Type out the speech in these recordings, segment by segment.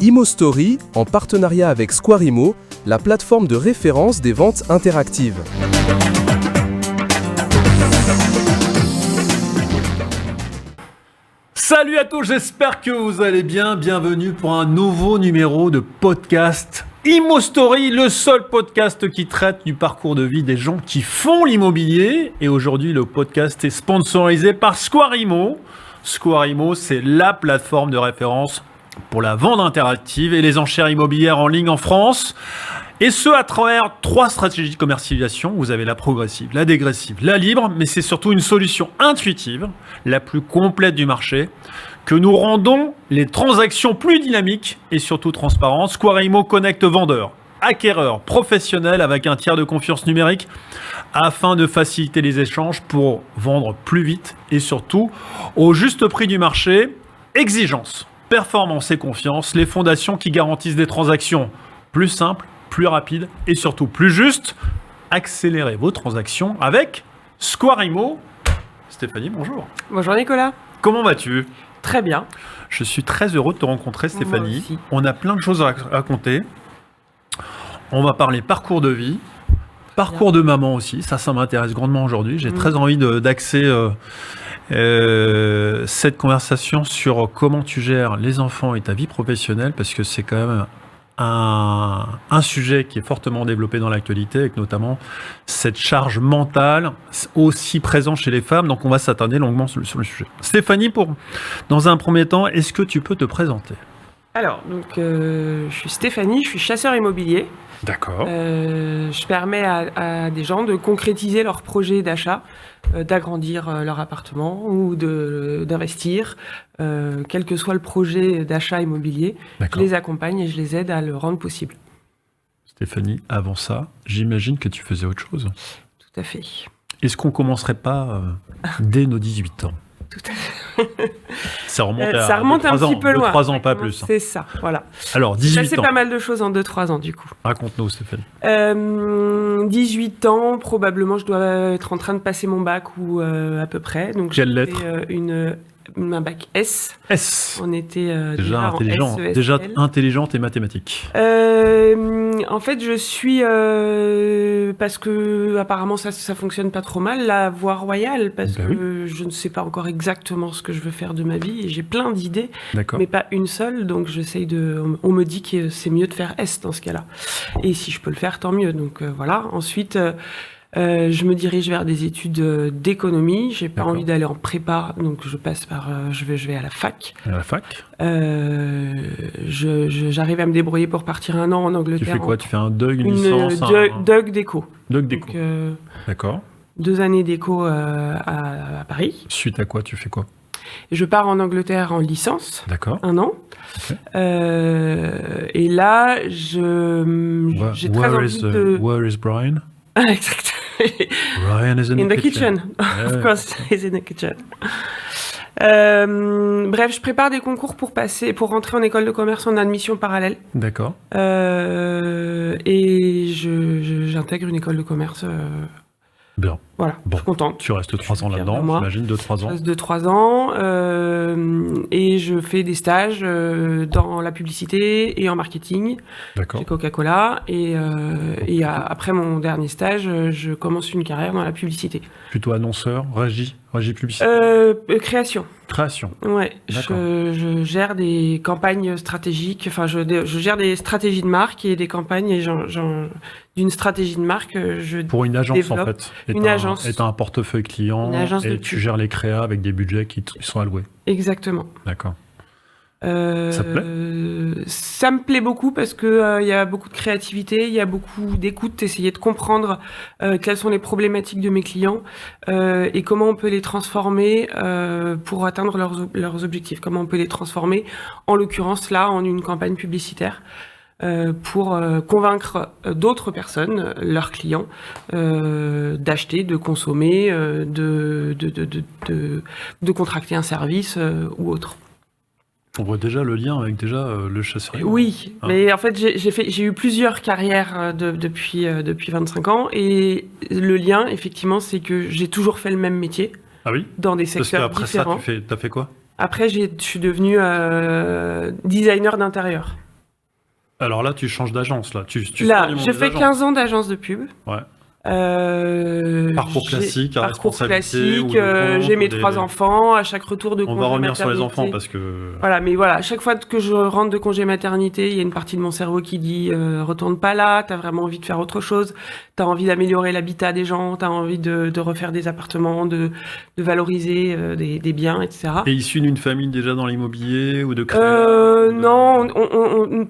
ImoStory, en partenariat avec Square Imo, la plateforme de référence des ventes interactives. Salut à tous, j'espère que vous allez bien. Bienvenue pour un nouveau numéro de podcast ImoStory, le seul podcast qui traite du parcours de vie des gens qui font l'immobilier. Et aujourd'hui, le podcast est sponsorisé par Square Imo. Square Imo, c'est la plateforme de référence pour la vente interactive et les enchères immobilières en ligne en France. Et ce, à travers 3 stratégies de commercialisation. Vous avez la progressive, la dégressive, la libre, mais c'est surtout une solution intuitive, la plus complète du marché, que nous rendons les transactions plus dynamiques et surtout transparentes. Square Imo connecte vendeurs, acquéreurs, professionnels avec un tiers de confiance numérique afin de faciliter les échanges pour vendre plus vite et surtout au juste prix du marché. Exigence, performance et confiance, les fondations qui garantissent des transactions plus simples, plus rapides et surtout plus justes. Accélérez vos transactions avec Square Imo. Stéphanie, bonjour. Bonjour Nicolas. Comment vas-tu ? Très bien. Je suis très heureux de te rencontrer, Stéphanie. Moi aussi. On a plein de choses à raconter. On va parler parcours de vie, parcours de maman aussi. Ça m'intéresse grandement aujourd'hui. J'ai très envie d'axer cette conversation sur comment tu gères les enfants et ta vie professionnelle, parce que c'est quand même un sujet qui est fortement développé dans l'actualité, avec notamment cette charge mentale aussi présente chez les femmes. Donc on va s'attarder longuement sur le sujet. Stéphanie, dans un premier temps, est-ce que tu peux te présenter ? Alors, je suis Stéphanie, je suis chasseur immobilier. D'accord. Je permets à des gens de concrétiser leur projet d'achat, d'agrandir leur appartement ou d'investir, quel que soit le projet d'achat immobilier. Je les accompagne et je les aide à le rendre possible. Stéphanie, avant ça, j'imagine que tu faisais autre chose. Tout à fait. Est-ce qu'on ne commencerait pas dès nos 18 ans ? Tout à fait. Ça remonte, ça remonte un petit peu loin. 3 ans, pas plus. C'est ça, voilà. Alors, 18 ans. C'est pas mal de choses en 2-3 ans, du coup. Raconte-nous, Stéphanie. 18 ans, probablement, je dois être en train de passer mon bac ou à peu près. Donc, quelle lettre ? Un bac S. S. On était déjà intelligent, S, déjà intelligente et mathématique. En fait, je suis parce que apparemment ça fonctionne pas trop mal, la voie royale, parce que je ne sais pas encore exactement ce que je veux faire de ma vie et j'ai plein d'idées, mais pas une seule. Donc j'essaye on me dit que c'est mieux de faire S dans ce cas-là. Et si je peux le faire, tant mieux. Donc voilà. Ensuite. Je me dirige vers des études d'économie. J'ai pas envie d'aller en prépa, donc je passe par. Je vais à la fac. À la fac. J'arrive à me débrouiller pour partir 1 an en Angleterre. Tu fais quoi ? Tu fais un DUG, une licence DUG d'éco. DUG d'éco. Donc, d'accord. 2 années d'éco à Paris. Suite à quoi ? Tu fais quoi ? Je pars en Angleterre en licence. D'accord. 1 an. Okay. Et là, j'ai très envie de. Where is Brian? Exactement. Ryan is in the kitchen. Of course, he's in the kitchen. Bref, je prépare des concours pour rentrer en école de commerce en admission parallèle. D'accord. Et j'intègre une école de commerce. Bien. Voilà, je suis contente. Tu restes 3 ans là-dedans, j'imagine, 2-3 ans. Je reste 2-3 ans et je fais des stages dans la publicité et en marketing. D'accord. Chez Coca-Cola et après mon dernier stage, je commence une carrière dans la publicité. Plutôt annonceur, régie publicité. Création. Ouais. Je gère des campagnes stratégiques. Enfin, je gère des stratégies de marque et des campagnes. Et d'une stratégie de marque, pour une agence développe en fait. Une agence. Et tu as un portefeuille client et tu gères les créas avec des budgets qui sont alloués. Exactement. D'accord. Ça te plaît ? Ça me plaît beaucoup parce que y a beaucoup de créativité, il y a beaucoup d'écoute, essayer de comprendre quelles sont les problématiques de mes clients et comment on peut les transformer pour atteindre leurs objectifs. Comment on peut les transformer, en l'occurrence là, en une campagne publicitaire. Pour convaincre d'autres personnes, leurs clients, d'acheter, de consommer, de contracter un service ou autre. On voit déjà le lien avec le chasseur. Oui, mais en fait j'ai eu plusieurs carrières depuis 25 ans et le lien effectivement c'est que j'ai toujours fait le même métier. Ah oui ? Dans des secteurs différents. Après ça, t'as fait quoi ? Après je suis devenue designer d'intérieur. Alors là, tu changes d'agence. Là, tu sors Là, du monde j'ai des fait agences. 15 ans d'agence de pub. Ouais. Parcours classique, à Parcours responsabilité ou classique. de compte, J'ai mes ou des- 3 enfants. À chaque retour de On congé va revenir sur les maternité- enfants parce que. Voilà, mais voilà, à chaque fois que je rentre de congé maternité, il y a une partie de mon cerveau qui dit retourne pas là, t'as vraiment envie de faire autre chose, t'as envie d'améliorer l'habitat des gens, t'as envie de refaire des appartements, de valoriser des biens, etc. T'es issu d'une famille déjà dans l'immobilier ou de créa Non,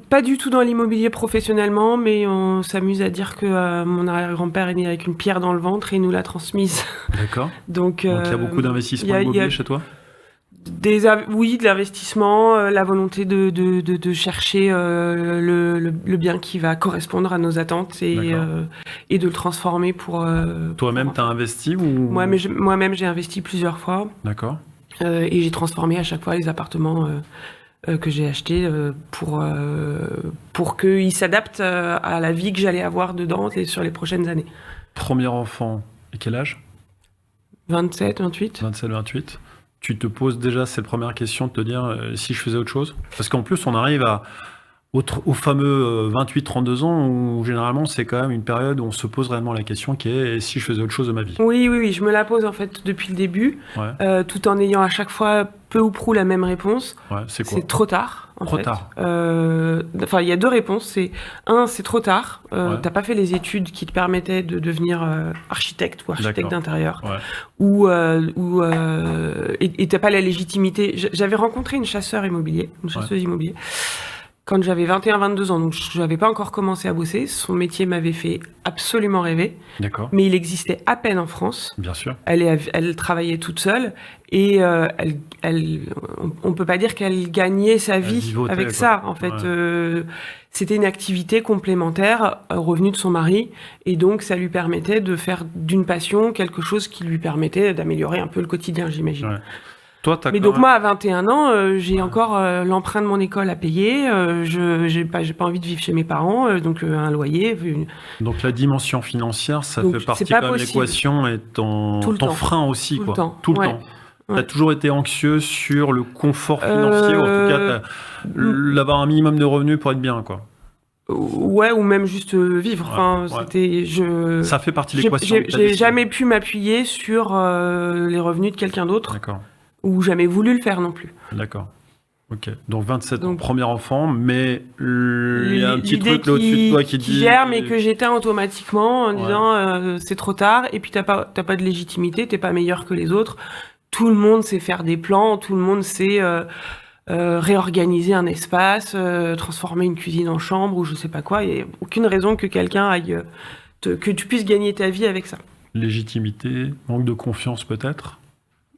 pas du tout dans l'immobilier professionnellement, mais on s'amuse à dire que mon arrière-grand-père est né avec une pierre dans le ventre et nous l'a transmise. D'accord. Donc, Donc il y a beaucoup d'investissements immobiliers chez toi. Oui, de l'investissement, la volonté de chercher le bien qui va correspondre à nos attentes et de le transformer pour... Toi-même, t'as investi ou Moi-même, j'ai investi plusieurs fois D'accord. et j'ai transformé à chaque fois les appartements que j'ai achetés pour qu'ils s'adaptent à la vie que j'allais avoir dedans sur les prochaines années. Premier enfant, et quel âge 27, 28. 27, 28. Tu te poses déjà cette première question de te dire si je faisais autre chose. Parce qu'en plus, on arrive au fameux 28-32 ans où généralement c'est quand même une période où on se pose réellement la question qui est si je faisais autre chose de ma vie. Oui, je me la pose en fait depuis le début, tout en ayant à chaque fois peu ou prou la même réponse. Ouais, c'est quoi? C'est trop tard. Trop tard. Enfin, il y a deux réponses. C'est trop tard. T'as pas fait les études qui te permettaient de devenir architecte ou architecte d'intérieur, et t'as pas la légitimité. J'avais rencontré une chasseuse immobilier. Quand j'avais 21-22 ans, donc je n'avais pas encore commencé à bosser, son métier m'avait fait absolument rêver. D'accord. Mais il existait à peine en France. Bien sûr. Elle travaillait toute seule et on peut pas dire qu'elle gagnait sa vie avec ça. En fait, c'était une activité complémentaire au revenu de son mari et donc ça lui permettait de faire d'une passion quelque chose qui lui permettait d'améliorer un peu le quotidien, j'imagine. Ouais. Toi, mais donc moi, à 21 ans, j'ai encore l'emprunt de mon école à payer. J'ai pas envie de vivre chez mes parents, donc un loyer. Donc la dimension financière, ça fait partie de l'équation et ton frein aussi, tout quoi. Le temps. Tout le temps. Tu as toujours été anxieux sur le confort financier, ou en tout cas, d'avoir un minimum de revenus pour être bien, quoi. Ouais, ou même juste vivre. Enfin, ça fait partie de l'équation. J'ai jamais pu m'appuyer sur les revenus de quelqu'un d'autre. D'accord. Ou jamais voulu le faire non plus. D'accord. Ok. Donc 27 ans, premier enfant, mais il y a un petit truc là au-dessus de toi qui dit... gère, mais que j'éteins automatiquement en disant c'est trop tard, et puis t'as pas de légitimité, t'es pas meilleur que les autres. Tout le monde sait faire des plans, tout le monde sait réorganiser un espace, transformer une cuisine en chambre, ou je sais pas quoi. Il n'y a aucune raison que quelqu'un aille... que tu puisses gagner ta vie avec ça. Légitimité, manque de confiance peut-être.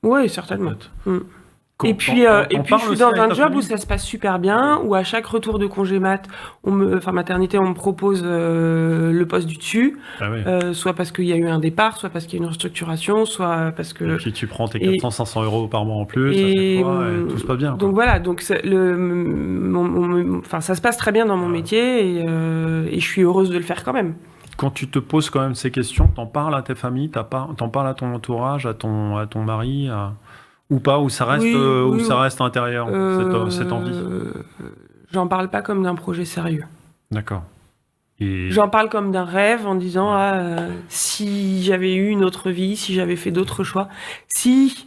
Oui, certainement. Et puis je suis dans un job où ça se passe super bien, où à chaque retour de congé maternité, on me propose le poste du dessus, soit parce qu'il y a eu un départ, soit parce qu'il y a une restructuration, soit parce que... Et puis tu prends tes 400-500 euros par mois en plus, à chaque fois, et tout se passe bien. Quoi. Donc voilà, donc ça se passe très bien dans mon métier, et je suis heureuse de le faire quand même. Quand tu te poses quand même ces questions, t'en parles à tes familles, t'en parles à ton entourage, à ton mari, ou pas, ou ça reste, ça reste intérieur, cette envie. J'en parle pas comme d'un projet sérieux. D'accord. J'en parle comme d'un rêve en disant si j'avais eu une autre vie, si j'avais fait d'autres choix, si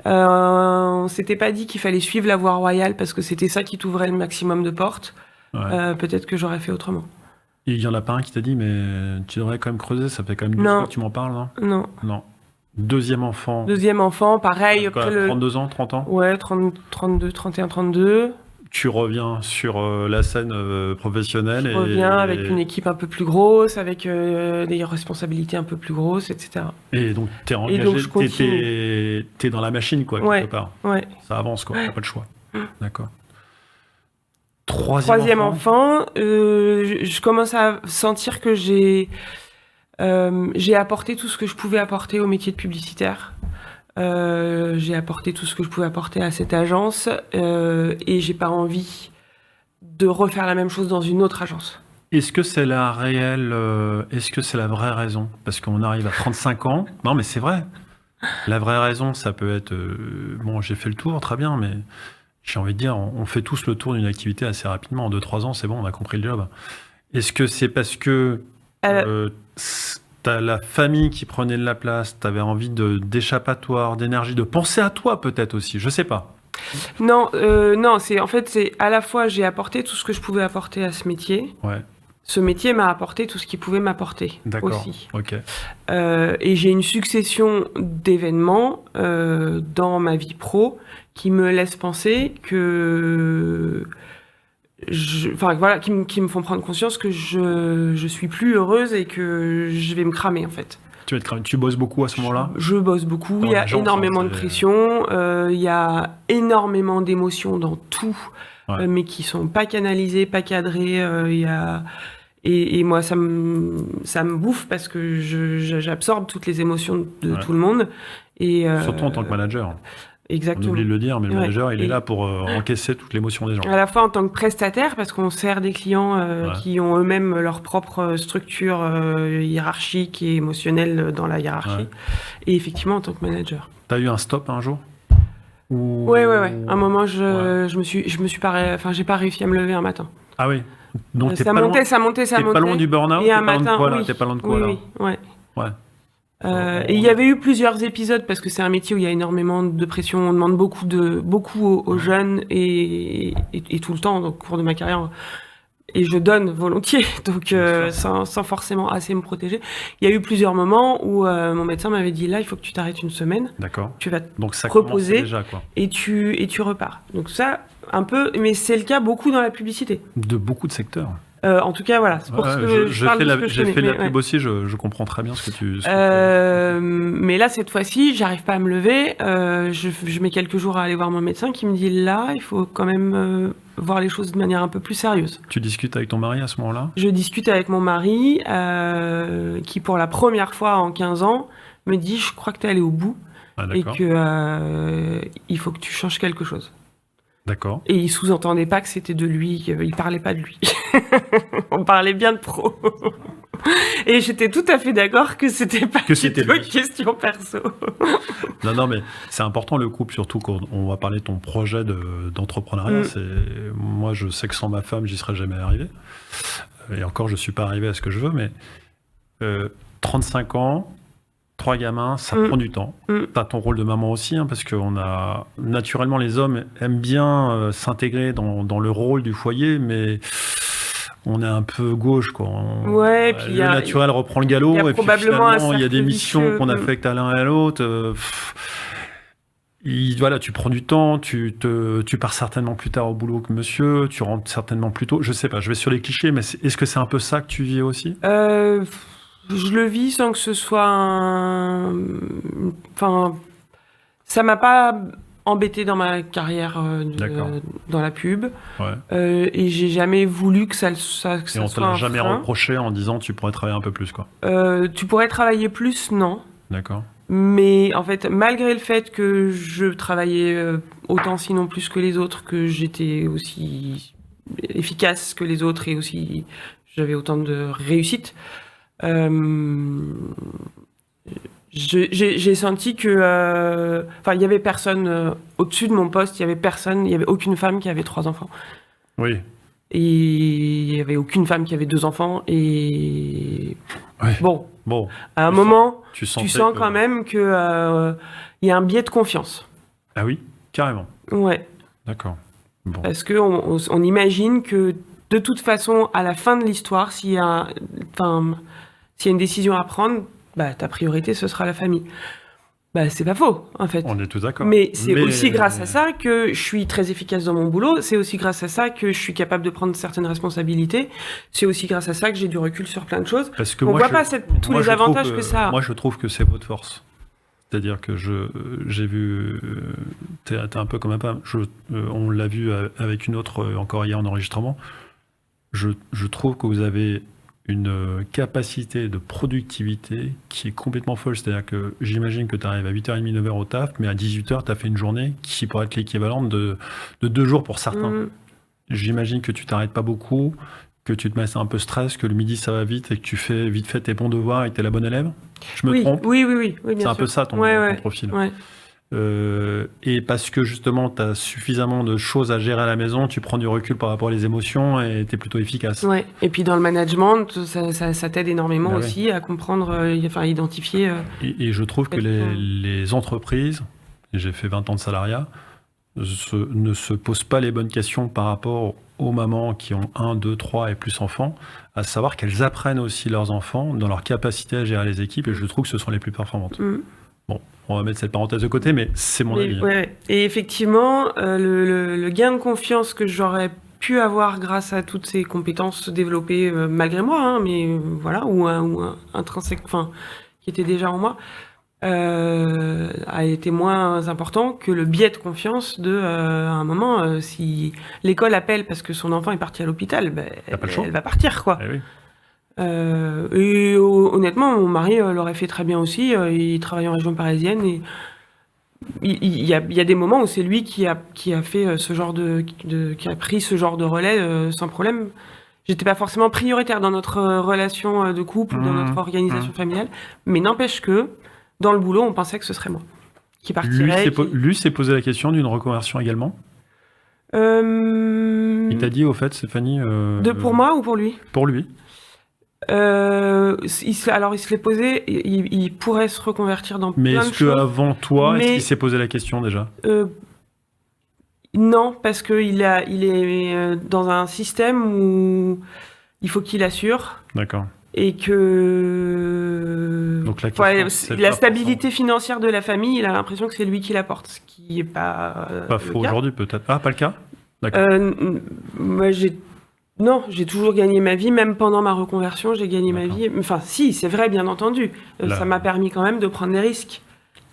on s'était pas dit qu'il fallait suivre la voie royale parce que c'était ça qui t'ouvrait le maximum de portes, peut-être que j'aurais fait autrement. Et il y en a pas un qui t'a dit, mais tu devrais quand même creuser, ça fait quand même 2 fois que tu m'en parles, non? Non. Deuxième enfant, pareil. Quoi, 32 ans, 30 ans? Ouais, 32, 31, 32. Tu reviens sur la scène professionnelle. Je reviens avec une équipe un peu plus grosse, avec des responsabilités un peu plus grosses, etc. Et donc, t'es engagé, t'es dans la machine, quoi, quelque part. Ouais. Ça avance, quoi, t'as pas le choix. D'accord. Troisième enfant, je commence à sentir que j'ai apporté tout ce que je pouvais apporter au métier de publicitaire. J'ai apporté tout ce que je pouvais apporter à cette agence et j'ai pas envie de refaire la même chose dans une autre agence. Est-ce que c'est la vraie raison? Parce qu'on arrive à 35 ans. Non, mais c'est vrai. La vraie raison, ça peut être... bon, j'ai fait le tour, très bien, mais... J'ai envie de dire, on fait tous le tour d'une activité assez rapidement. En 2-3 ans, c'est bon, on a compris le job. Est-ce que c'est parce que t'as la famille qui prenait de la place, t'avais envie d'échappatoire, d'énergie, de penser à toi peut-être aussi, je sais pas. Non, c'est à la fois j'ai apporté tout ce que je pouvais apporter à ce métier. Ouais. Ce métier m'a apporté tout ce qu'il pouvait m'apporter aussi. Ok. Et j'ai une succession d'événements dans ma vie pro qui me laissent penser que qui me font prendre conscience que je suis plus heureuse et que je vais me cramer en fait. Tu vas te cramer. Tu bosses beaucoup à ce moment-là ? Je bosse beaucoup. Il y a énormément de pression. Il y a énormément d'émotions dans tout, mais qui sont pas canalisées, pas cadrées. Et moi, ça me bouffe parce que j'absorbe toutes les émotions de tout le monde. Et surtout en tant que manager. Exactement. On oublie de le dire, mais le manager, il est là pour encaisser toute l'émotion des gens. À la fois en tant que prestataire, parce qu'on sert des clients qui ont eux-mêmes leur propre structure hiérarchique et émotionnelle dans la hiérarchie. Ouais. Et effectivement, en tant que manager. T'as eu un stop un jour ? Ouais. Un moment, je me suis pas, j'ai pas réussi à me lever un matin. Ah oui. Donc ça montait. T'es pas loin du burn-out ? Et un matin, t'es pas loin de quoi là ? Oui. Et il y avait eu plusieurs épisodes parce que c'est un métier où il y a énormément de pression, on demande beaucoup aux jeunes et tout le temps au cours de ma carrière. Et je donne volontiers, donc sans forcément assez me protéger. Il y a eu plusieurs moments où mon médecin m'avait dit là, il faut que tu t'arrêtes une semaine. D'accord. Tu vas te ça reposer déjà, quoi. Et tu repars. Donc ça, un peu, mais c'est le cas beaucoup dans la publicité. De beaucoup de secteurs. En tout cas, voilà. C'est pour ce que j'ai fait la pub aussi, je comprends très bien ce que tu mais là, cette fois-ci, j'arrive pas à me lever. Je mets quelques jours à aller voir mon médecin qui me dit là, il faut quand même voir les choses de manière un peu plus sérieuse. Tu discutes avec ton mari à ce moment-là ? Je discute avec mon mari qui, pour la première fois en 15 ans, me dit je crois que t'es allé au bout et que il faut que tu changes quelque chose. D'accord. Et il sous-entendait pas que c'était de lui, il parlait pas de lui. On parlait bien de pro. Et j'étais tout à fait d'accord que c'était pas une question perso. Non, mais c'est important le couple, surtout quand on va parler de ton projet d'entrepreneuriat. Moi, je sais que sans ma femme, j'y serais jamais arrivé. Et encore, je suis pas arrivé à ce que je veux, mais 35 ans, 3 gamins, ça prend du temps. T'as ton rôle de maman aussi, parce que naturellement, les hommes aiment bien s'intégrer dans le rôle du foyer, mais on est un peu gauche, quoi. Puis le naturel reprend le galop, et puis finalement, il y a des missions qu'on affecte à l'un et à l'autre. Tu prends du temps, tu pars certainement plus tard au boulot que monsieur, tu rentres certainement plus tôt. Je sais pas, je vais sur les clichés, mais est-ce que c'est un peu ça que tu vis aussi ? Je le vis sans que ce soit ça m'a pas embêté dans ma carrière dans la pub. Ouais. Et j'ai jamais voulu que ça soit un frein. Et on te l'a jamais reproché en disant tu pourrais travailler un peu plus, quoi. Tu pourrais travailler plus, non. D'accord. Mais en fait, malgré le fait que je travaillais autant sinon plus que les autres, que j'étais aussi efficace que les autres et aussi j'avais autant de réussite, j'ai senti que il y avait personne au-dessus de mon poste, il y avait aucune femme qui avait 3 enfants. Oui. Et il y avait aucune femme qui avait 2 enfants et bon, à un moment tu sens quand même que il y a un biais de confiance. Ah oui, carrément. Ouais. D'accord. Bon. Parce que on imagine que de toute façon, à la fin de l'histoire, s'il y a une décision à prendre, ta priorité, ce sera la famille. C'est pas faux, en fait. On est tous d'accord. Mais c'est aussi grâce à ça que je suis très efficace dans mon boulot. C'est aussi grâce à ça que je suis capable de prendre certaines responsabilités. C'est aussi grâce à ça que j'ai du recul sur plein de choses. Parce que on voit pas tous les avantages que ça a. Moi, je trouve que c'est votre force. C'est-à-dire que j'ai vu... T'es un peu comme un pas. On l'a vu avec une autre encore hier en enregistrement. Je trouve que vous avez une capacité de productivité qui est complètement folle. C'est-à-dire que j'imagine que tu arrives à 8h30, 9h au taf, mais à 18h, tu as fait une journée qui pourrait être l'équivalent de 2 jours pour certains. J'imagine que tu t'arrêtes pas beaucoup, que tu te mets un peu stress, que le midi ça va vite et que tu fais vite fait tes bons devoirs et que tu es la bonne élève. Je me trompe ? Oui, bien sûr. C'est un peu ça ton profil. Ouais. et parce que justement tu as suffisamment de choses à gérer à la maison, tu prends du recul par rapport aux émotions et tu es plutôt efficace. Ouais. Et puis dans le management, ça t'aide énormément Bah aussi à comprendre, à identifier. Et je trouve que les entreprises, et j'ai fait 20 ans de salariat, ne se posent pas les bonnes questions par rapport aux mamans qui ont 1, 2, 3 et plus enfants, à savoir qu'elles apprennent aussi leurs enfants dans leur capacité à gérer les équipes, et je trouve que ce sont les plus performantes. Bon, on va mettre cette parenthèse de côté, mais c'est mon avis. Ouais. Et effectivement, le gain de confiance que j'aurais pu avoir grâce à toutes ces compétences développées malgré moi, mais voilà, ou intrinsèque, qui était déjà en moi, a été moins important que le biais de confiance à un moment, si l'école appelle parce que son enfant est parti à l'hôpital, elle va partir, quoi. Eh oui. Et honnêtement, mon mari l'aurait fait très bien aussi. Il travaille en région parisienne et il y a des moments où c'est lui qui a fait ce genre qui a pris ce genre de relais sans problème. J'étais pas forcément prioritaire dans notre relation de couple, dans notre organisation familiale, mais n'empêche que dans le boulot, on pensait que ce serait moi qui partirait. Lui s'est posé la question d'une reconversion également. Il t'a dit au fait, Stéphanie. Pour moi ou pour lui? Pour lui. Il se l'est posé, il pourrait se reconvertir dans plein de choses. Mais est-ce qu'avant toi, est-ce qu'il s'est posé la question déjà? Non, parce qu'il est dans un système où il faut qu'il assure. D'accord. Et que donc la stabilité financière de la famille, il a l'impression que c'est lui qui la porte, ce qui n'est pas faux aujourd'hui peut-être. Ah, pas le cas? D'accord. Moi, j'ai toujours gagné ma vie, même pendant ma reconversion, j'ai gagné ma vie. Enfin, si, c'est vrai, bien entendu. Ça m'a permis quand même de prendre des risques.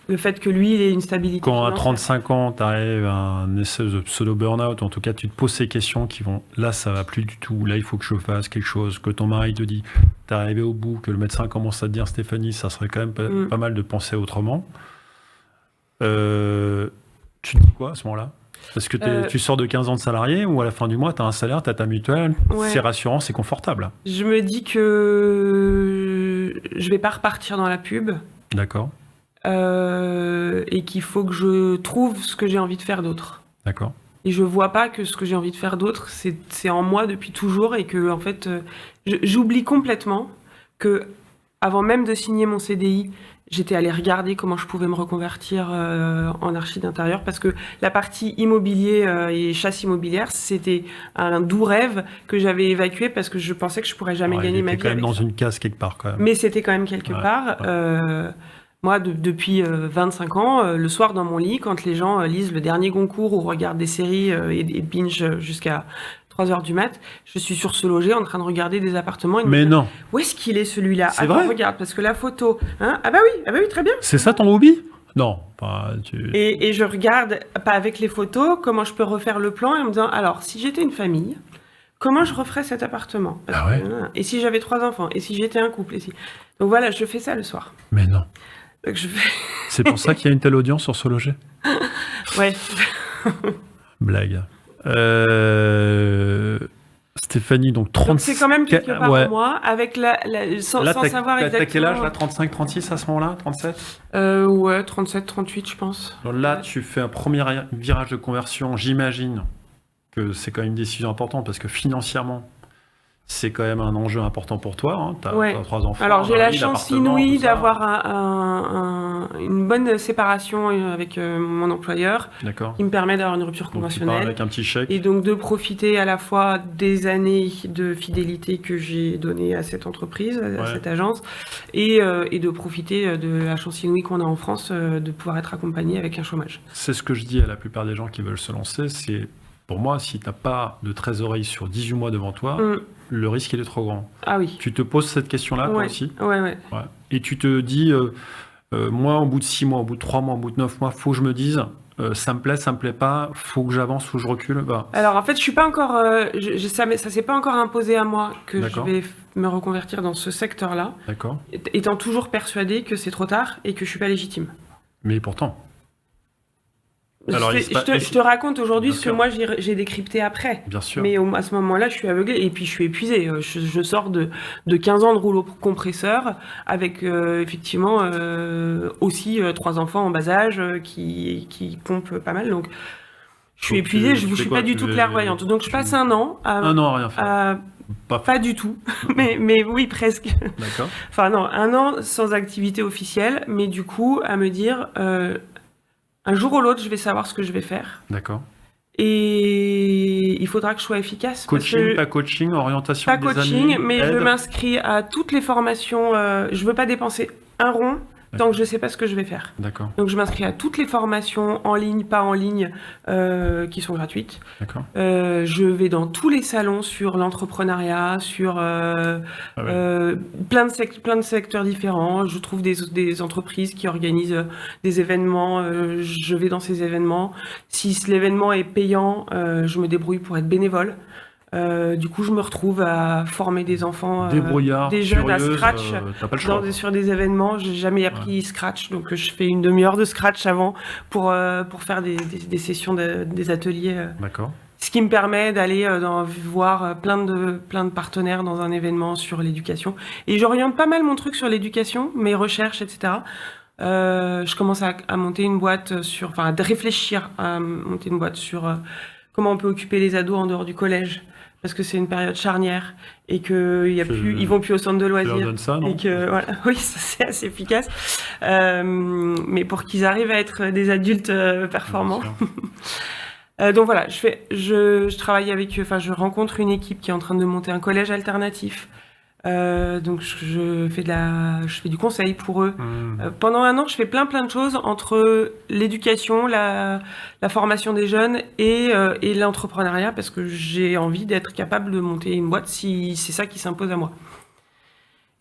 Le fait que lui, il ait une stabilité Quand financière. à 35 ans, tu arrives à un essai de pseudo-burnout, en tout cas, tu te poses ces questions qui vont... Là, ça va plus du tout. Là, il faut que je fasse quelque chose. Que ton mari te dit, t'es arrivé au bout, que le médecin commence à te dire, Stéphanie, ça serait quand même pas mal de penser autrement. Tu te dis quoi à ce moment-là? Parce que tu sors de 15 ans de salarié ou à la fin du mois, tu as un salaire, tu as ta mutuelle, c'est rassurant, c'est confortable. Je me dis que je vais pas repartir dans la pub. D'accord. Et qu'il faut que je trouve ce que j'ai envie de faire d'autre. D'accord. Et je vois pas que ce que j'ai envie de faire d'autre, c'est en moi depuis toujours et que en fait, j'oublie complètement que avant même de signer mon CDI, j'étais allée regarder comment je pouvais me reconvertir en archi d'intérieur parce que la partie immobilier et chasse immobilière, c'était un doux rêve que j'avais évacué parce que je pensais que je pourrais jamais gagner ma vie. Quand même dans une case quelque part quand même. Mais c'était quand même quelque part. Moi, depuis 25 ans, le soir dans mon lit, quand les gens lisent le dernier Goncourt ou regardent des séries et binge jusqu'à 3h du mat, je suis sur Ce Loger en train de regarder des appartements. Mais non. Où est-ce qu'il est celui-là? C'est vrai? Regarde, parce que la photo... Hein, ah bah oui, très bien. C'est ça ton hobby? Non. Et je regarde, pas avec les photos, comment je peux refaire le plan en me disant, alors, si j'étais une famille, comment je referais cet appartement? Et si j'avais 3 enfants? Et si j'étais un couple? Donc voilà, je fais ça le soir. Mais non. Donc C'est pour ça qu'il y a une telle audience sur Ce Loger? Ouais. Blague. Stéphanie, donc 36... Donc c'est quand même quelque part en moi, avec sans savoir exactement... T'as quel âge là? 35, 36 à ce moment-là? 37? Ouais, 37, 38 je pense. Donc là, tu fais un premier virage de conversion, j'imagine que c'est quand même une décision importante parce que financièrement, c'est quand même un enjeu important pour toi. T'as 3 enfants. Alors j'ai la chance inouïe d'avoir une bonne séparation avec mon employeur, qui me permet d'avoir une rupture conventionnelle. Avec un petit chèque. Et donc de profiter à la fois des années de fidélité que j'ai données à cette entreprise, à cette agence, et de profiter de la chance inouïe qu'on a en France de pouvoir être accompagné avec un chômage. C'est ce que je dis à la plupart des gens qui veulent se lancer, c'est pour moi, si tu n'as pas de trésorerie sur 18 mois devant toi, le risque il est trop grand. Ah oui. Tu te poses cette question-là, toi aussi? Ouais. Et tu te dis, moi, au bout de 6 mois, au bout de 3 mois, au bout de 9 mois, il faut que je me dise, ça me plaît pas, faut que j'avance ou je recule. Alors en fait, je suis pas encore, ça s'est pas encore imposé à moi que je vais me reconvertir dans ce secteur-là. D'accord. Étant toujours persuadée que c'est trop tard et que je suis pas légitime. Mais pourtant. Alors, Je te raconte aujourd'hui Bien ce que sûr. moi j'ai décrypté après. Bien sûr. Mais à ce moment-là, je suis aveuglée et puis je suis épuisée. Je sors de 15 ans de rouleau compresseur avec effectivement aussi 3 enfants en bas âge qui pompent pas mal. Donc je suis Donc, épuisée, tu je fais suis quoi? pas du tout clairvoyante. Donc je passe un an Un an à rien faire. pas du tout, mais oui presque. D'accord. Enfin non, un an sans activité officielle, mais du coup à me dire un jour ou l'autre, je vais savoir ce que je vais faire. D'accord. Et il faudra que je sois efficace. parce Coaching, que- pas coaching, orientation pas des coaching, amis, mais je aide. m'inscris à toutes les formations. Je veux pas dépenser un rond tant que je sais pas ce que je vais faire. D'accord. Donc je m'inscris à toutes les formations en ligne, pas en ligne, qui sont gratuites. D'accord. Je vais dans tous les salons sur l'entrepreneuriat, sur Ah ouais. plein de secteurs différents. Je trouve des entreprises qui organisent des événements. Je vais dans ces événements. Si l'événement est payant, je me débrouille pour être bénévole. Du coup, je me retrouve à former des enfants, Débrouillard, des jeunes à curieuse, Scratch. t'as pas le choix. Sur des événements, j'ai jamais appris Scratch, donc je fais une demi-heure de Scratch avant pour faire des sessions des ateliers. D'accord. Ce qui me permet d'aller voir plein de partenaires dans un événement sur l'éducation. Et j'oriente pas mal mon truc sur l'éducation, mes recherches, etc. Je commence à monter une boîte à réfléchir à monter une boîte sur comment on peut occuper les ados en dehors du collège. Parce que c'est une période charnière et ils vont plus au centre de Tu leur loisirs. donnes ça, non? Et que, voilà, oui, ça, c'est assez efficace. Mais pour qu'ils arrivent à être des adultes performants. Bien sûr. Donc voilà, je travaille avec eux, je rencontre une équipe qui est en train de monter un collège alternatif. Donc je fais du conseil pour eux. Pendant un an, je fais plein de choses entre l'éducation, la formation des jeunes et l'entrepreneuriat parce que j'ai envie d'être capable de monter une boîte si c'est ça qui s'impose à moi.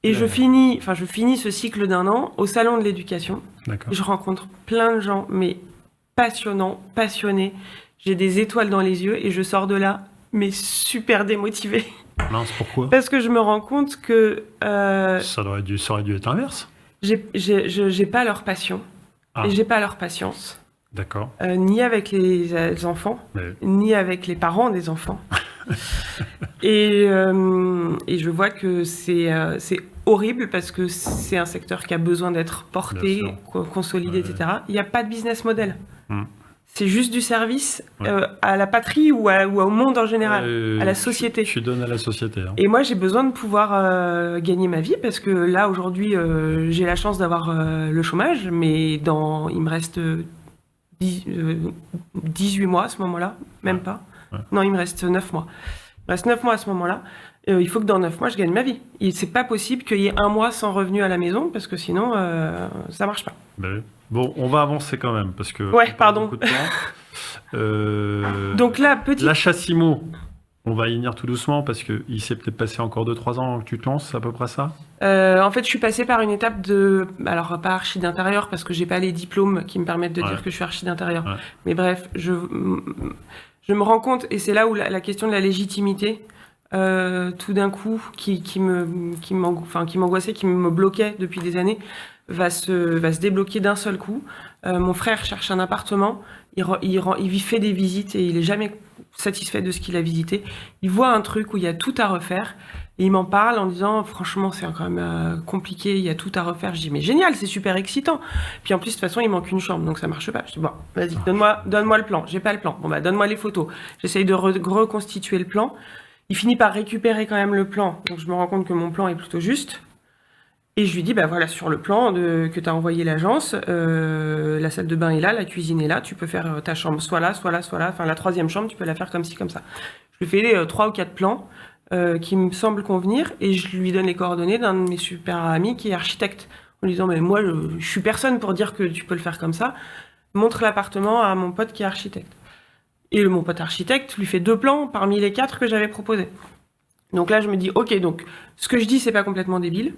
Et je finis ce cycle d'un an au salon de l'éducation. D'accord. Je rencontre plein de gens, mais passionnants, passionnés. J'ai des étoiles dans les yeux et je sors de là, mais super démotivée. Mince, pourquoi? Parce que je me rends compte que Ça aurait dû être l'inverse. j'ai pas leur passion Ah. et j'ai pas leur patience, D'accord. ni avec les enfants, Mais ni avec les parents des enfants. et je vois que c'est horrible parce que c'est un secteur qui a besoin d'être porté, Bien consolidé, Ouais. etc. Il n'y a pas de business model. Hmm. C'est juste du service Ouais. à la patrie ou au monde en général, à la société. Tu donnes à la société. Hein. Et moi, j'ai besoin de pouvoir gagner ma vie parce que là, aujourd'hui, j'ai la chance d'avoir le chômage, mais il me reste 18 mois à ce moment-là, même Ouais. pas. Ouais. Non, il me reste 9 mois. Il me reste 9 mois à ce moment-là. Il faut que dans 9 mois, je gagne ma vie. Et c'est pas possible qu'il y ait un mois sans revenu à la maison parce que sinon, ça marche pas. Ben oui. Bon, on va avancer quand même parce que. Ouais, on perd pardon. beaucoup de temps. Donc là, petit. L'achat Simo, on va y venir tout doucement parce qu'il s'est peut-être passé encore 2-3 ans avant que tu te lances, c'est à peu près ça? En fait, je suis passée par une étape alors pas archi d'intérieur parce que j'ai pas les diplômes qui me permettent de Ouais. dire que je suis archi d'intérieur. Ouais. Mais bref, je me rends compte, et c'est là où la question de la légitimité, tout d'un coup, qui m'angoissait, qui me bloquait depuis des années, va se débloquer d'un seul coup. Mon frère cherche un appartement, il fait des visites et il est jamais satisfait de ce qu'il a visité. Il voit un truc où il y a tout à refaire et il m'en parle en disant franchement c'est quand même compliqué, il y a tout à refaire. Je dis mais génial, c'est super excitant. Puis en plus de toute façon il manque une chambre donc ça marche pas. Je dis bon vas-y donne-moi le plan. J'ai pas le plan. Bon bah donne-moi les photos. J'essaye de reconstituer le plan. Il finit par récupérer quand même le plan donc je me rends compte que mon plan est plutôt juste. Et je lui dis, bah voilà, sur le plan que tu as envoyé l'agence, la salle de bain est là, la cuisine est là, tu peux faire ta chambre soit là, soit là, soit là. Enfin, la troisième chambre, tu peux la faire comme ci, comme ça. Je lui fais 3 ou 4 plans qui me semblent convenir et je lui donne les coordonnées d'un de mes super amis qui est architecte. En lui disant, mais moi, je suis personne pour dire que tu peux le faire comme ça. Montre l'appartement à mon pote qui est architecte. Et mon pote architecte lui fait 2 plans parmi les 4 que j'avais proposés. Donc là, je me dis, ok, donc ce que je dis, c'est pas complètement débile.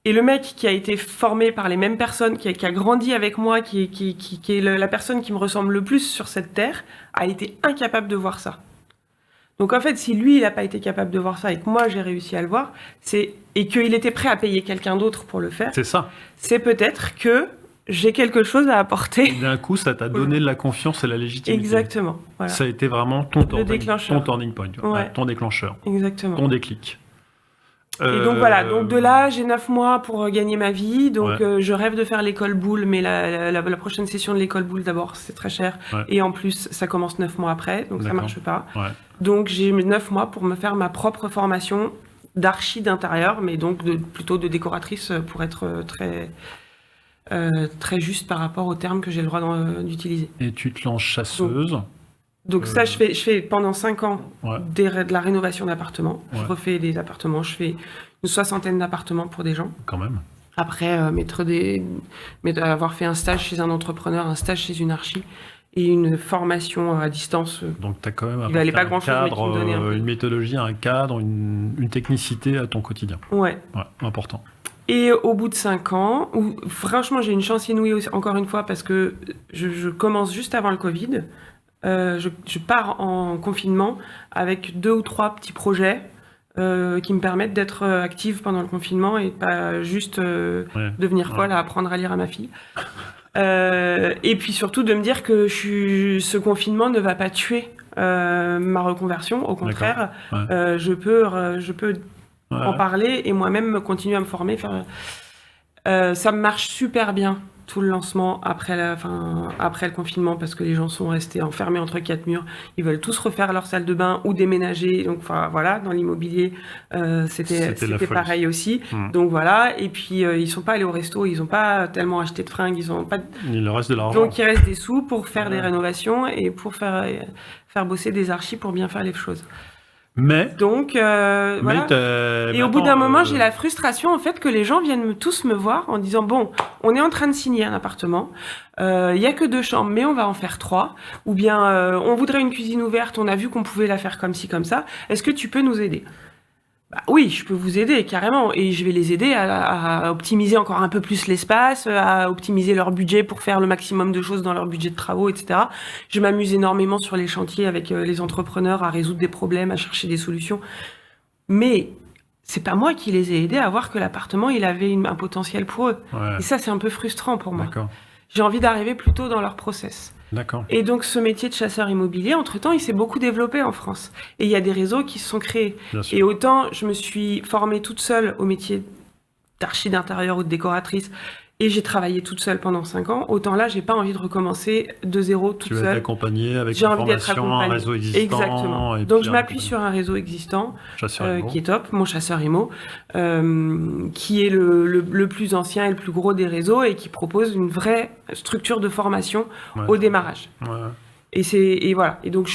Et le mec qui a été formé par les mêmes personnes, qui a grandi avec moi, qui est la personne qui me ressemble le plus sur cette terre, a été incapable de voir ça. Donc en fait, si lui, il n'a pas été capable de voir ça et que moi, j'ai réussi à le voir, et qu'il était prêt à payer quelqu'un d'autre pour le faire, C'est ça. c'est peut-être que j'ai quelque chose à apporter. D'un coup, ça t'a donné de la confiance et la légitimité. Exactement. Voilà. Ça a été vraiment ton déclencheur. turning point, Ouais. ton déclencheur, Exactement. ton déclic. Et donc voilà, donc de là, j'ai 9 mois pour gagner ma vie. Donc Ouais. je rêve de faire l'école boule, mais la prochaine session de l'école boule, d'abord, c'est très cher. Ouais. Et en plus, ça commence 9 mois après, donc ça D'accord. marche pas. Ouais. Donc j'ai 9 mois pour me faire ma propre formation d'archi d'intérieur, mais donc plutôt de décoratrice pour être très juste par rapport aux termes que j'ai le droit d'utiliser. Et tu te lances chasseuse. Donc ça, je fais pendant 5 ans Ouais. de la rénovation d'appartements. Ouais. Je refais des appartements, je fais une 60aine d'appartements pour des gens. Quand même. Après, avoir fait un stage chez un entrepreneur, un stage chez une archi et une formation à distance. Donc tu as quand même Il valait apporté pas grand-chose, mais qui me donnait un peu. une méthodologie, un cadre, une technicité à ton quotidien. Ouais. Ouais, important. Et au bout de 5 ans, où franchement j'ai une chance inouïe aussi, encore une fois, parce que je commence juste avant le Covid. Je pars en confinement avec 2 ou 3 petits projets qui me permettent d'être active pendant le confinement et pas juste devenir folle à apprendre à lire à ma fille. Et puis surtout de me dire que ce confinement ne va pas tuer ma reconversion. Au contraire, je peux en parler et moi-même continuer à me former. Ça marche super bien tout le lancement après le confinement parce que les gens sont restés enfermés entre 4 murs. Ils veulent tous refaire leur salle de bain ou déménager. Donc voilà, dans l'immobilier, c'était pareil aussi. Donc voilà. Et puis ils sont pas allés au resto, ils ont pas tellement acheté de fringues, ils ont pas. Il leur reste de l'argent. Donc il reste des sous pour faire des rénovations et pour faire bosser des archis pour bien faire les choses. Mais voilà. Et au bout d'un moment, j'ai la frustration en fait que les gens viennent tous me voir en disant bon, on est en train de signer un appartement, il y a que 2 chambres, mais on va en faire 3, ou bien on voudrait une cuisine ouverte, on a vu qu'on pouvait la faire comme ci comme ça. Est-ce que tu peux nous aider ? Bah oui, je peux vous aider carrément et je vais les aider à optimiser encore un peu plus l'espace, à optimiser leur budget pour faire le maximum de choses dans leur budget de travaux, etc. Je m'amuse énormément sur les chantiers avec les entrepreneurs à résoudre des problèmes, à chercher des solutions. Mais c'est pas moi qui les ai aidés à voir que l'appartement, il avait un potentiel pour eux. Ouais. Et ça, c'est un peu frustrant pour moi. D'accord. J'ai envie d'arriver plus tôt dans leur process. D'accord. Et donc, ce métier de chasseur immobilier, entre-temps, il s'est beaucoup développé en France. Et il y a des réseaux qui se sont créés. Bien sûr. Et autant, je me suis formée toute seule au métier d'archi d'intérieur ou de décoratrice, et j'ai travaillé toute seule pendant 5 ans, autant là, j'ai pas envie de recommencer de zéro toute Tu vas seule. être accompagné avec J'ai une envie d'être formation, un accompagnée. réseau existant. Exactement. Et Donc, puis je m'appuie sur un réseau existant, qui est top, mon chasseur IMO, qui est le plus ancien et le plus gros des réseaux et qui propose une vraie structure de formation au démarrage. Ouais. Et voilà. Et donc,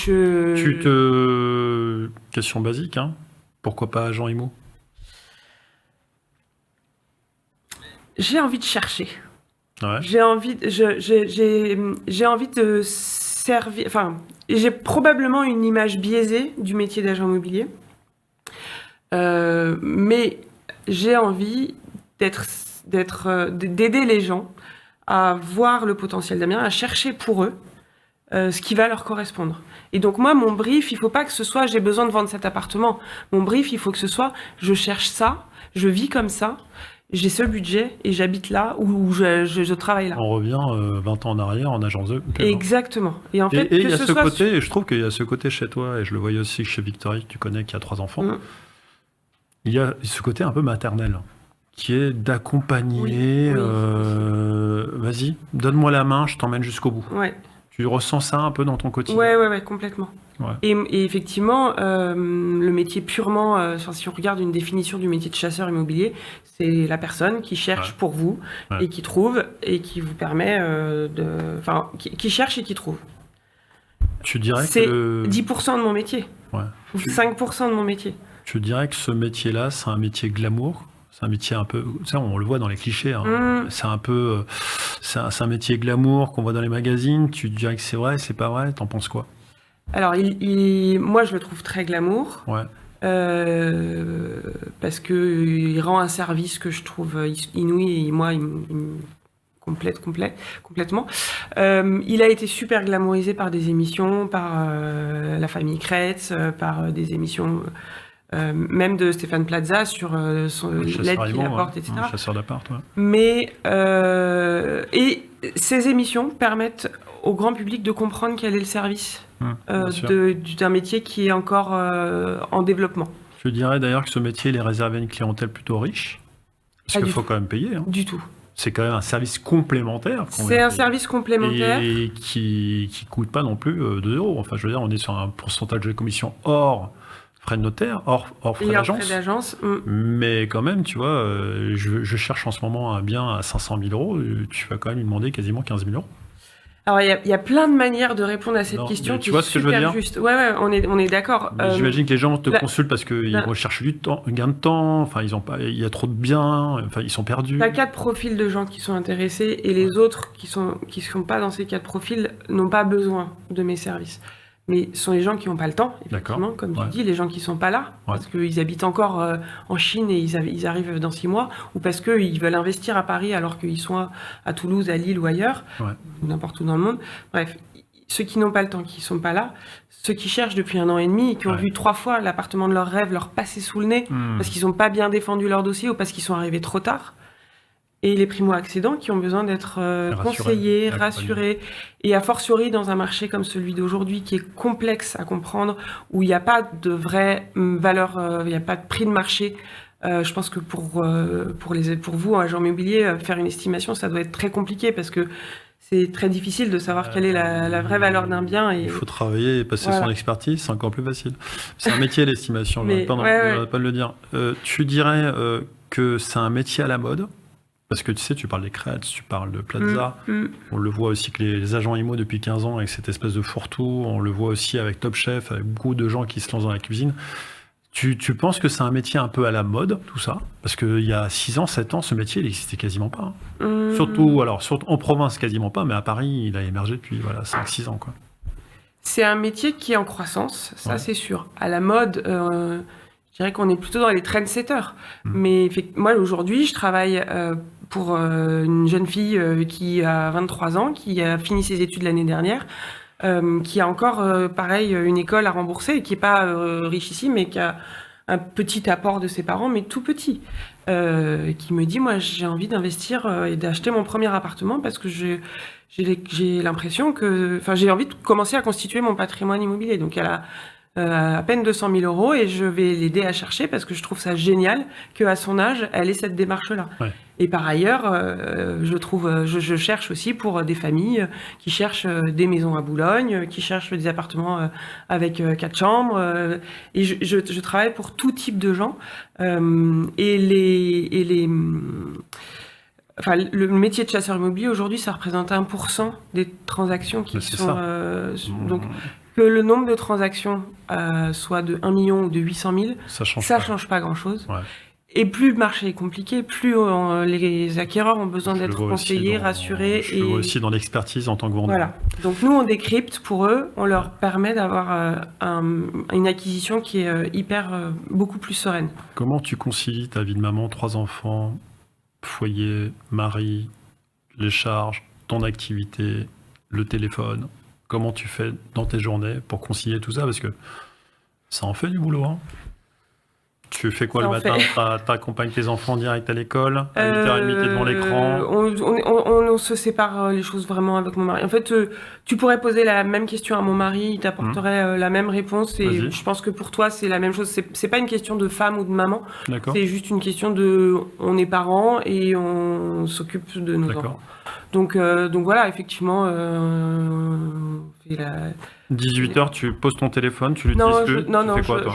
Question basique, hein. Pourquoi pas agent IMO ? J'ai envie de chercher. Ouais. J'ai envie de servir. Enfin, j'ai probablement une image biaisée du métier d'agent immobilier, mais j'ai envie d'aider les gens à voir le potentiel d'Amiens, à chercher pour eux ce qui va leur correspondre. Et donc moi, mon brief, il faut pas que ce soit j'ai besoin de vendre cet appartement. Mon brief, il faut que ce soit je cherche ça, je vis comme ça. J'ai ce budget et j'habite là ou je travaille là. On revient 20 ans en arrière en agence de. Exactement. Et en fait, et il y a ce côté, et je trouve qu'il y a ce côté chez toi, et je le voyais aussi chez Victorie, que tu connais, qui a 3 enfants. Il y a ce côté un peu maternel, qui est d'accompagner. Vas-y, donne-moi la main, je t'emmène jusqu'au bout. Ouais. Tu ressens ça un peu dans ton quotidien ? Ouais, complètement. Ouais. Et effectivement, le métier purement, si on regarde une définition du métier de chasseur immobilier, c'est la personne qui cherche pour vous et qui trouve et qui vous permet qui cherche et qui trouve. Tu dirais c'est que 10% de mon métier. Ouais. 5% de mon métier. Tu dirais que ce métier-là, c'est un métier glamour ? C'est un métier un peu, ça on le voit dans les clichés, hein. C'est un peu, c'est un métier glamour qu'on voit dans les magazines. Tu dirais que c'est vrai, c'est pas vrai, t'en penses quoi ? Alors, moi je le trouve très glamour, parce qu'il rend un service que je trouve inouï et moi il me complète complètement. Il a été super glamourisé par des émissions, par la famille Kretz, par des émissions même de Stéphane Plaza sur l'aide qu'il apporte, etc. Chasseur d'appart, ouais. Mais et ces émissions permettent au grand public de comprendre quel est le service d'un métier qui est encore en développement. Je dirais d'ailleurs que ce métier il est réservé à une clientèle plutôt riche, parce qu'il faut quand même payer. Hein. Du tout. C'est quand même un service complémentaire. C'est un service complémentaire. Et qui ne coûte pas non plus 2 €. Enfin, je veux dire, on est sur un pourcentage de commission hors frais de notaire, hors frais d'agence. Mais quand même, tu vois, je cherche en ce moment un bien à 500 000 €. Tu vas quand même lui demander quasiment 15 000 €. Alors, il y a plein de manières de répondre à cette question qui est super juste. Ouais, on est d'accord. J'imagine que les gens te consultent parce qu'ils recherchent du temps, un gain de temps. Enfin, il y a trop de biens. Enfin, ils sont perdus. Il y a 4 profils de gens qui sont intéressés et les autres qui sont pas dans ces 4 profils n'ont pas besoin de mes services. Mais ce sont les gens qui n'ont pas le temps, effectivement, comme tu dis, les gens qui ne sont pas là, parce qu'ils habitent encore en Chine et ils arrivent dans 6 mois, ou parce qu'ils veulent investir à Paris alors qu'ils sont à Toulouse, à Lille ou ailleurs, ou n'importe où dans le monde. Bref, ceux qui n'ont pas le temps, qui ne sont pas là, ceux qui cherchent depuis 1 an et demi et qui ont vu 3 fois l'appartement de leur rêve leur passer sous le nez, parce qu'ils n'ont pas bien défendu leur dossier ou parce qu'ils sont arrivés trop tard. Et les primo-accédants qui ont besoin d'être conseillés, rassurés. Et a fortiori dans un marché comme celui d'aujourd'hui qui est complexe à comprendre, où il n'y a pas de vraie valeur, il n'y a pas de prix de marché. Je pense que pour vous, un agent immobilier, faire une estimation, ça doit être très compliqué parce que c'est très difficile de savoir quelle est la vraie valeur d'un bien. Et... Il faut travailler et passer son expertise, c'est encore plus facile. C'est un métier, l'estimation, je n'arrête pas de le dire. Tu dirais que c'est un métier à la mode? Parce que tu sais, tu parles des Créates, tu parles de Plaza, on le voit aussi que les agents IMO depuis 15 ans avec cette espèce de fourre-tout, on le voit aussi avec Top Chef, avec beaucoup de gens qui se lancent dans la cuisine. Tu penses que c'est un métier un peu à la mode, tout ça? Parce qu'il y a 6 ans, 7 ans, ce métier, il n'existait quasiment pas. Surtout en province, quasiment pas, mais à Paris, il a émergé depuis 5-6 ans. Quoi. C'est un métier qui est en croissance, ça c'est sûr. À la mode... je dirais qu'on est plutôt dans les trendsetters. Mais moi, aujourd'hui, je travaille pour une jeune fille qui a 23 ans, qui a fini ses études l'année dernière, qui a encore, pareil, une école à rembourser, et qui n'est pas richissime, mais qui a un petit apport de ses parents, mais tout petit. Qui me dit, moi, j'ai envie d'investir et d'acheter mon premier appartement parce que j'ai l'impression que... Enfin, j'ai envie de commencer à constituer mon patrimoine immobilier. Donc, elle a... à peine 200 000 € et je vais l'aider à chercher parce que je trouve ça génial qu'à son âge, elle ait cette démarche-là. Et par ailleurs, je cherche aussi pour des familles qui cherchent des maisons à Boulogne, qui cherchent des appartements avec 4 chambres. Et je travaille pour tout type de gens. Enfin, le métier de chasseur immobilier, aujourd'hui, ça représente 1% des transactions qui sont... donc, que le nombre de transactions soit de 1 million ou de 800 000, ça change pas grand-chose. Et plus le marché est compliqué, plus les acquéreurs ont besoin d'être conseillés, rassurés. Je le vois aussi dans l'expertise en tant que vendeur. Voilà. Donc nous, on décrypte pour eux, on leur permet d'avoir une acquisition qui est beaucoup plus sereine. Comment tu concilies ta vie de maman, 3 enfants, foyer, mari, les charges, ton activité, le téléphone? Comment tu fais dans tes journées pour concilier tout ça? Parce que ça en fait du boulot. Hein. Tu fais quoi le matin? T'accompagnes tes enfants direct à l'école? À 8h30, t'es devant l'écran? On se sépare les choses vraiment avec mon mari. En fait, tu pourrais poser la même question à mon mari, il t'apporterait la même réponse. Et je pense que pour toi, c'est la même chose. C'est pas une question de femme ou de maman. C'est juste une question de... On est parents et on s'occupe de nos enfants. Donc voilà, effectivement... 18h, tu poses ton téléphone, tu l'utilises plus? Non, tu fais quoi, toi?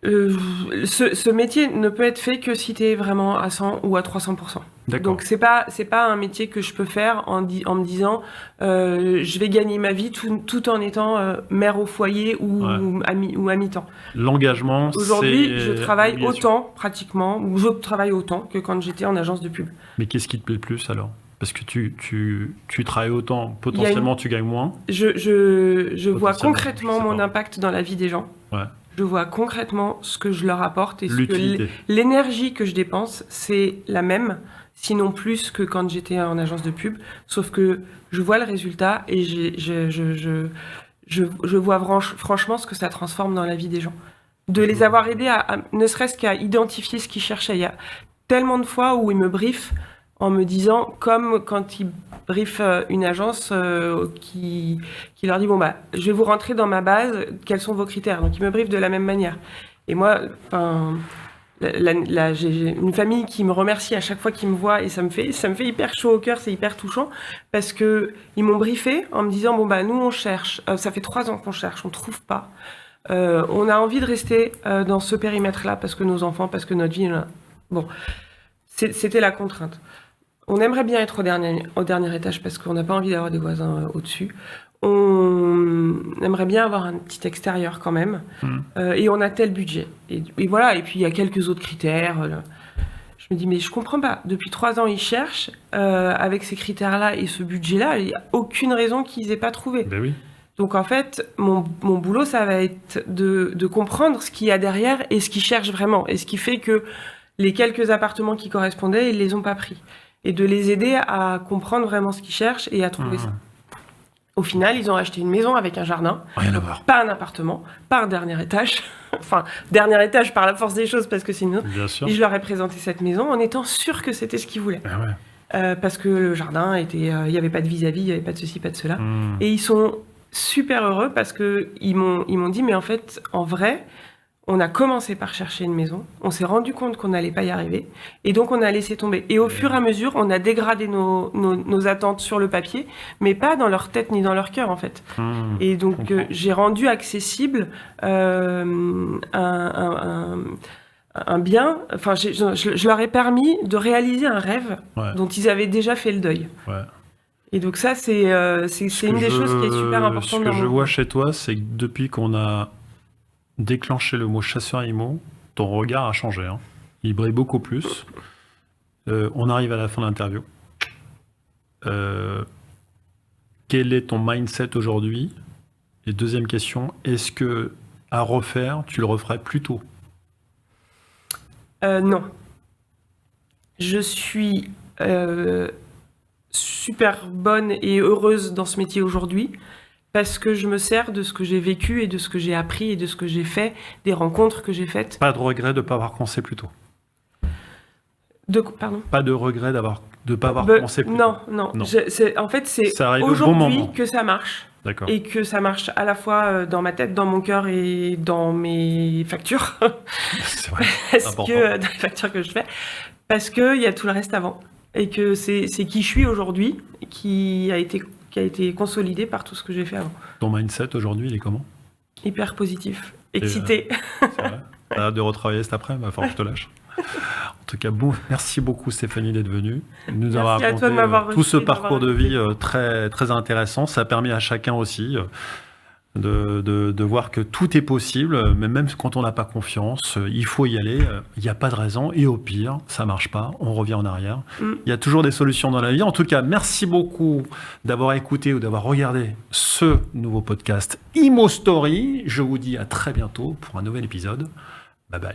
Ce métier ne peut être fait que si tu es vraiment à 100 ou à 300%. Donc c'est pas un métier que je peux faire en me disant je vais gagner ma vie tout en étant mère au foyer ou à mi-temps. L'engagement, aujourd'hui, je travaille autant pratiquement, ou je travaille autant que quand j'étais en agence de pub. Mais qu'est-ce qui te plaît le plus alors? Parce que tu travailles autant, potentiellement tu gagnes moins. Je vois concrètement mon impact dans la vie des gens. Je vois concrètement ce que je leur apporte et l'énergie que je dépense, c'est la même, sinon plus que quand j'étais en agence de pub. Sauf que je vois le résultat et je vois franchement ce que ça transforme dans la vie des gens. De les avoir aidés ne serait-ce qu'à identifier ce qu'ils cherchaient. Il y a tellement de fois où ils me briefent en me disant, comme quand ils briefent une agence qui leur dit, bon bah, je vais vous rentrer dans ma base, quels sont vos critères? Donc ils me briefent de la même manière. Et moi, j'ai une famille qui me remercie à chaque fois qu'ils me voient et ça me fait hyper chaud au cœur, c'est hyper touchant parce que ils m'ont briefé en me disant, bon bah, nous on cherche, ça fait 3 ans qu'on cherche, on trouve pas. On a envie de rester dans ce périmètre-là parce que nos enfants, parce que notre vie, bon, c'était la contrainte. On aimerait bien être au dernier étage parce qu'on n'a pas envie d'avoir des voisins au-dessus. On aimerait bien avoir un petit extérieur quand même. Et on a tel budget. Et voilà, et puis il y a quelques autres critères. Je me dis, mais je comprends pas. Depuis 3 ans, ils cherchent avec ces critères-là et ce budget-là. Il n'y a aucune raison qu'ils aient pas trouvé. Ben oui. Donc en fait, mon boulot, ça va être de comprendre ce qu'il y a derrière et ce qu'ils cherchent vraiment. Et ce qui fait que les quelques appartements qui correspondaient, ils les ont pas pris. Et de les aider à comprendre vraiment ce qu'ils cherchent et à trouver ça. Au final, ils ont acheté une maison avec un jardin. Rien à voir. Pas un appartement, pas un dernier étage. Enfin, dernier étage par la force des choses parce que c'est une autre. Bien sûr. Et je leur ai présenté cette maison en étant sûr que c'était ce qu'ils voulaient. Ah ouais. Parce que le jardin était... il n'y avait pas de vis-à-vis, il n'y avait pas de ceci, pas de cela. Et ils sont super heureux parce qu'ils m'ont dit, mais en fait, en vrai... On a commencé par chercher une maison, on s'est rendu compte qu'on n'allait pas y arriver, et donc on a laissé tomber. Et au fur et à mesure, on a dégradé nos attentes sur le papier, mais pas dans leur tête ni dans leur cœur, en fait. Et donc, j'ai rendu accessible un bien, enfin, je leur ai permis de réaliser un rêve dont ils avaient déjà fait le deuil. Ouais. Et donc ça, c'est une des choses qui est super importante. Ce que je vois chez toi, c'est que depuis qu'on a déclenché le mot chasseur IMO, ton regard a changé. Hein. Il brille beaucoup plus. On arrive à la fin de l'interview. Quel est ton mindset aujourd'hui? Et deuxième question, est-ce que à refaire, tu le referais plus tôt? Non. Je suis super bonne et heureuse dans ce métier aujourd'hui. Parce que je me sers de ce que j'ai vécu et de ce que j'ai appris et de ce que j'ai fait, des rencontres que j'ai faites. Pas de regret de ne pas avoir commencé plus tôt. Pardon? Pas de regret de ne pas avoir commencé plus tôt. Non. En fait, c'est bon aujourd'hui que ça marche. D'accord. Et que ça marche à la fois dans ma tête, dans mon cœur et dans mes factures. C'est vrai. Dans les factures que je fais. Parce qu'il y a tout le reste avant. Et que c'est qui je suis aujourd'hui qui a été consolidé par tout ce que j'ai fait avant. Ton mindset aujourd'hui, il est comment? Hyper positif, excité. C'est vrai. T'as hâte de retravailler cet après, il va falloir que je te lâche. En tout cas, merci beaucoup Stéphanie d'être venue, nous avoir raconté tout ce parcours de vie très, très intéressant. Ça a permis à chacun aussi de voir que tout est possible, mais même quand on n'a pas confiance, il faut y aller, il n'y a pas de raison, et au pire, ça marche pas, on revient en arrière. Il y a toujours des solutions dans la vie. En tout cas, merci beaucoup d'avoir écouté ou d'avoir regardé ce nouveau podcast Imo Story. Je vous dis à très bientôt pour un nouvel épisode. Bye bye.